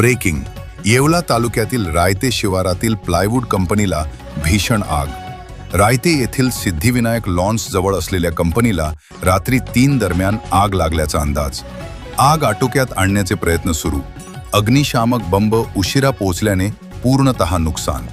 Breaking, Yeola तालुक्यातील रायते शिवारातील प्लायवूड कंपनीला भीषण आग. रायते येथील सिद्धिविनायक लॉन्स जवळ असलेल्या कंपनीला रात्री 3 दरम्यान आग लागल्याचा अंदाज. आग आटोक्यात आणण्याचे प्रयत्न सुरू. अग्निशामक बंब उशिरा पोहोचल्याने पूर्णतः नुकसान.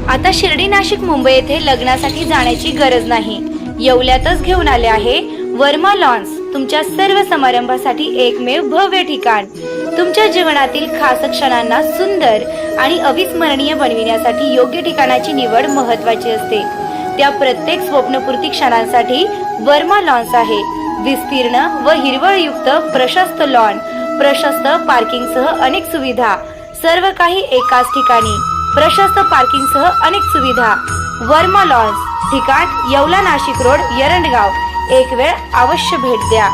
आता शिर्डी, नाशिक, मुंबई येथे लग्नासाठी जाण्याची गरज नाही. येवल्यातच घेऊन आले आहे वर्मा लॉन्स. तुमच्या सर्व समारंभासाठी एकमेव भव्य ठिकाण. तुमच्या जीवनातील खास क्षणांना सुंदर आणि अविस्मरणीय बनविण्यासाठी योग्य ठिकाणाची निवड महत्त्वाची असते. त्या प्रत्येक स्वप्नपूर्ती क्षणांसाठी वर्मा लॉन्स आहे. विस्तीर्ण व हिरवळयुक्त प्रशस्त लॉन, प्रशस्त पार्किंगसह अनेक सुविधा, सर्व काही एकाच ठिकाणी. प्रशस्त पार्किंगसह अनेक सुविधा. वर्मा लॉन्स, ठिकाण येवला, नाशिक रोड, एरंडगाव. एक वेळ अवश्य भेट द्या.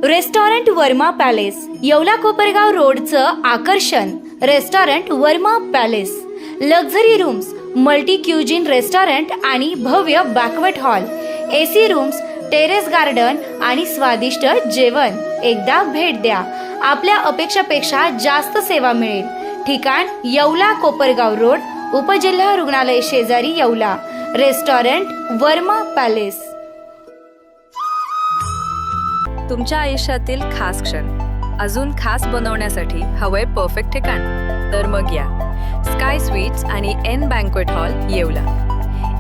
रेस्टॉरंट वर्मा पॅलेस, येवला कोपरगाव रोडचं आकर्षण. Restaurant Verma palace. Luxury rooms, multi cuisine restaurant आणि भव्य banquet hall, AC rooms, terrace garden आणि स्वादिष्ट जेवण. एकदा भेट द्या. आपल्या अपेक्षापेक्षा जास्त सेवा मिळेल. ठिकाण येवला कोपरगाव रोड, उपजिल्हा रुग्णालय शेजारी, येवला. Restaurant Verma palace. तुमच्या आयुष्यातील खास क्षण अजून खास बनवण्यासाठी हवंय परफेक्ट ठिकाण? तर मग या स्काय स्वीट्स आणि एन बँक्वेट हॉल, येवला.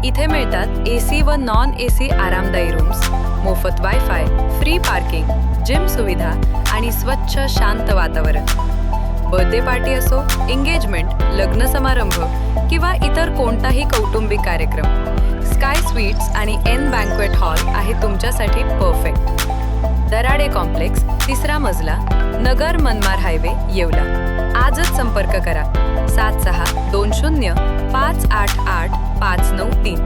इथे मिळतात एसी व नॉन एसी आरामदायी रूम्स, मोफत वायफाय, फ्री पार्किंग, जिम सुविधा आणि स्वच्छ शांत वातावरण. बर्थडे पार्टी असो, एंगेजमेंट, लग्न समारंभ किंवा इतर कोणताही कौटुंबिक कार्यक्रम, स्काय स्वीट्स आणि एन बँक्वेट हॉल आहे तुमच्यासाठी परफेक्ट. दराडे कॉम्प्लेक्स, 3रा मजला, नगर मनमाड हायवे, येवला. आजच संपर्क करा 7620 588 593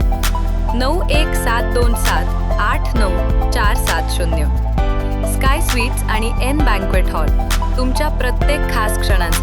9172789470. स्काय स्वीट्स आणि एन बँक्वेट हॉल तुमच्या प्रत्येक खास क्षणांसाठी